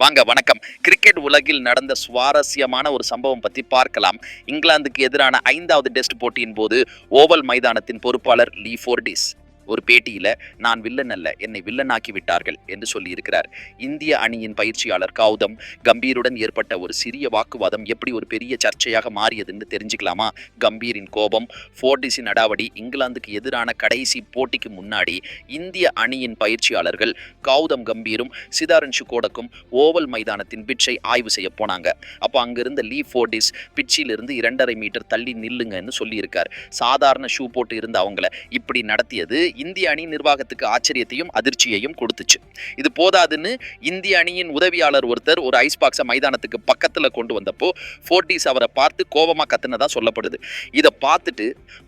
வாங்க வணக்கம். கிரிக்கெட் உலகில் நடந்த சுவாரஸ்யமான ஒரு சம்பவம் பத்தி பார்க்கலாம். இங்கிலாந்துக்கு எதிரான 5வது டெஸ்ட் போட்டியின் போது ஓவல் மைதானத்தின் பொறுப்பாளர் லீ ஃபோர்டிஸ் ஒரு பேட்டியில நான் வில்லன் அல்ல, என்னை வில்லனாக்கி விட்டார்கள் என்று சொல்லியிருக்கிறார். இந்திய அணியின் பயிற்சியாளர் கௌதம் கம்பீருடன் ஏற்பட்ட ஒரு சிறிய வாக்குவாதம் எப்படி ஒரு பெரிய சர்ச்சையாக மாறியதுன்னு தெரிஞ்சுக்கலாமா? கம்பீரின் கோபம், ஃபோர்டிஸின் அடாவடி. இங்கிலாந்துக்கு எதிரான கடைசி போட்டிக்கு முன்னாடி இந்திய அணியின் பயிற்சியாளர்கள் கௌதம் கம்பீரும் சிதாரன் ஷுகோடக்கும் ஓவல் மைதானத்தின் பிட்சை ஆய்வு செய்ய போனாங்க. அப்போ அங்கிருந்த லீ ஃபோர்டிஸ் பிட்சிலிருந்து 2.5 மீட்டர் தள்ளி நில்லுங்கன்னு சொல்லியிருக்கார். சாதாரண ஷூ போட்டு இருந்த அவங்கள இப்படி நடத்தியது இந்திய அணி நிர்வாகத்துக்கு ஆச்சரியத்தையும் அதிர்ச்சியையும் கொடுத்துச்சு. இது போதாதுன்னு இந்திய அணியின் உதவியாளர் ஒருத்தர் ஒரு ஐஸ் பாக்ஸை மைதானத்துக்கு பக்கத்துல கொண்டு வந்தப்போ ஃபோர்டிஸ் அவரை பார்த்து கோபமா கத்துனதா சொல்லப்படுது. இதை பார்த்துட்டு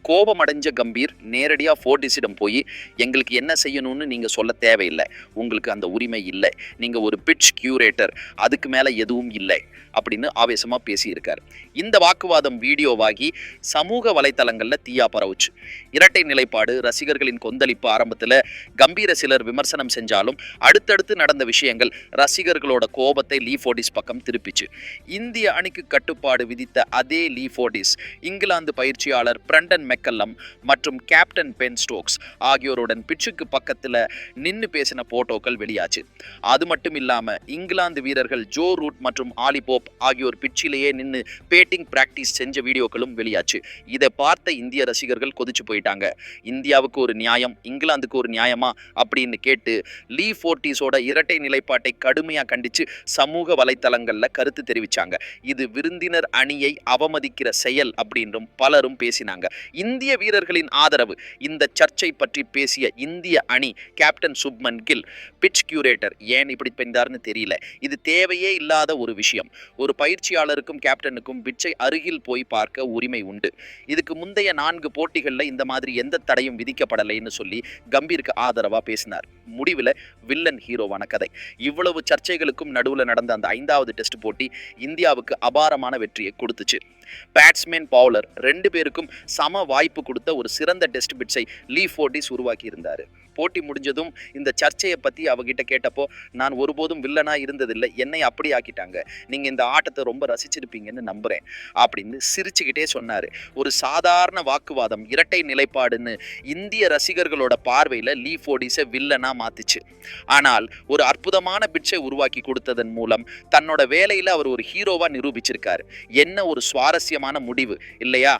கோபமடைஞ்ச கம்பீர் நேரடியாக ஃபோர்டிஸிடம் போய், எங்களுக்கு என்ன செய்யணும்னு நீங்க சொல்ல தேவையில்லை, உங்களுக்கு அந்த உரிமை இல்லை, நீங்க ஒரு பிட்ச் கியூரேட்டர், அதுக்கு மேல எதுவும் இல்லை அப்படின்னு ஆவேசமா பேசியிருக்கார். இந்த வாக்குவாதம் வீடியோவாகி சமூக வலைத்தளங்கள்ல தீயா பரவுச்சு. இரட்டை நிலைப்பாடு, ரசிகர்களின் கொந்தளிப்பு ஆரம்பத்தில் கம்பீர சிலர் விமர்சனம் செஞ்சாலும் அடுத்தடுத்து நடந்த விஷயங்கள் ரசிகர்களோட கோபத்தை லீ ஃபோர்டிஸ் பக்கம் திருப்பிச்சு. இந்திய அணிக்கு கட்டுப்பாடு விதித்த அதே லீ ஃபோர்டிஸ் இங்கிலாந்து பயிற்சியாளர் பிரண்டன் மெக்கல்லம் மற்றும் கேப்டன் பென் ஸ்டோக்ஸ் ஆகியோருடன் பிட்சுக்கு பக்கத்தில் நின்று பேசின போட்டோக்கள் வெளியாச்சு. அது மட்டும் இல்லாம இங்கிலாந்து வீரர்கள் ஜோ ரூட் மற்றும் ஆலி போப் ஆகியோர் பிட்சிலேயே நின்று பேட்டிங் பிராக்டிஸ் செஞ்ச வீடியோக்களும் வெளியாச்சு. இதை பார்த்த இந்திய ரசிகர்கள் கொதிச்சு போயிட்டாங்க. இந்தியாவுக்கு ஒரு நியாயம், இங்கிலாந்துக்கு ஒரு நியாயமா அப்படின்னு கேட்டு லீ ஃபோர்டிஸோட இரட்டை நிலைப்பாட்டை கடுமையாக கண்டிச்சு சமூக வலைத்தளங்கள்ல கருத்து தெரிவிச்சாங்க. இது விருந்தினர் அணியை அவமதிக்கிற செயல் அப்படின்றும் பலரும் பேசினாங்க. இந்திய வீரர்களின் ஆதரவு. இந்த சர்ச்சை பற்றி பேசிய இந்திய அணி captain Shubman Gill, pitch curator ஏன் இப்படி பெண்டார்னு தெரியல, இது தேவையே இல்லாத ஒரு விஷயம். ஒரு பயிற்சியாளருக்கும் கேப்டனுக்கும் பிட்சை அருகில் போய் பார்க்க உரிமை உண்டு. இதுக்கு முந்தைய 4 போட்டிகளில் இந்த மாதிரி எந்த தடையும் விதிக்கப்படலைன்னு சொல்லி கம்பீருக்கு ஆதரவாக பேசினார். முடிவில் வில்லன் ஹீரோவான கதை. இவ்வளவு சர்ச்சைகளுக்கும் நடுவில் நடந்த அந்த 5வது டெஸ்ட் போட்டி இந்தியாவுக்கு அபாரமான வெற்றியை கொடுத்துச்சு. பேட்ஸ்மேன், பவுலர் 2 பேருக்கும் சம வாய்ப்பு கொடுத்த ஒரு சிறந்த டெஸ்ட் பிட்ஸை லீ ஃபோர்டிஸ் உருவாக்கி இருந்தார். போட்டி முடிஞ்சதும் இந்த சர்ச்சையை பற்றி அவகிட்ட கேட்டப்போ, நான் ஒருபோதும் வில்லனா இருந்ததில்லை, என்னை அப்படி ஆக்கிட்டாங்க, நீங்க இந்த ஆட்டத்தை ரொம்ப ரசிச்சிருப்பீங்கன்னு நம்புறேன் அப்படின்னு சிரிச்சுக்கிட்டே சொன்னார். ஒரு சாதாரண வாக்குவாதம், இரட்டை நிலைப்பாடுன்னு இந்திய ரசிகர்களோட பார்வையில் லீ ஃபோர்டிஸை வில்லனா மாத்துச்சு. ஆனால் ஒரு அற்புதமான பிட்சை உருவாக்கி கொடுத்ததன் மூலம் தன்னோட வேலையில் அவர் ஒரு ஹீரோவா நிரூபிச்சிருக்காரு. என்ன ஒரு சுவாரஸ்யமான முடிவு இல்லையா?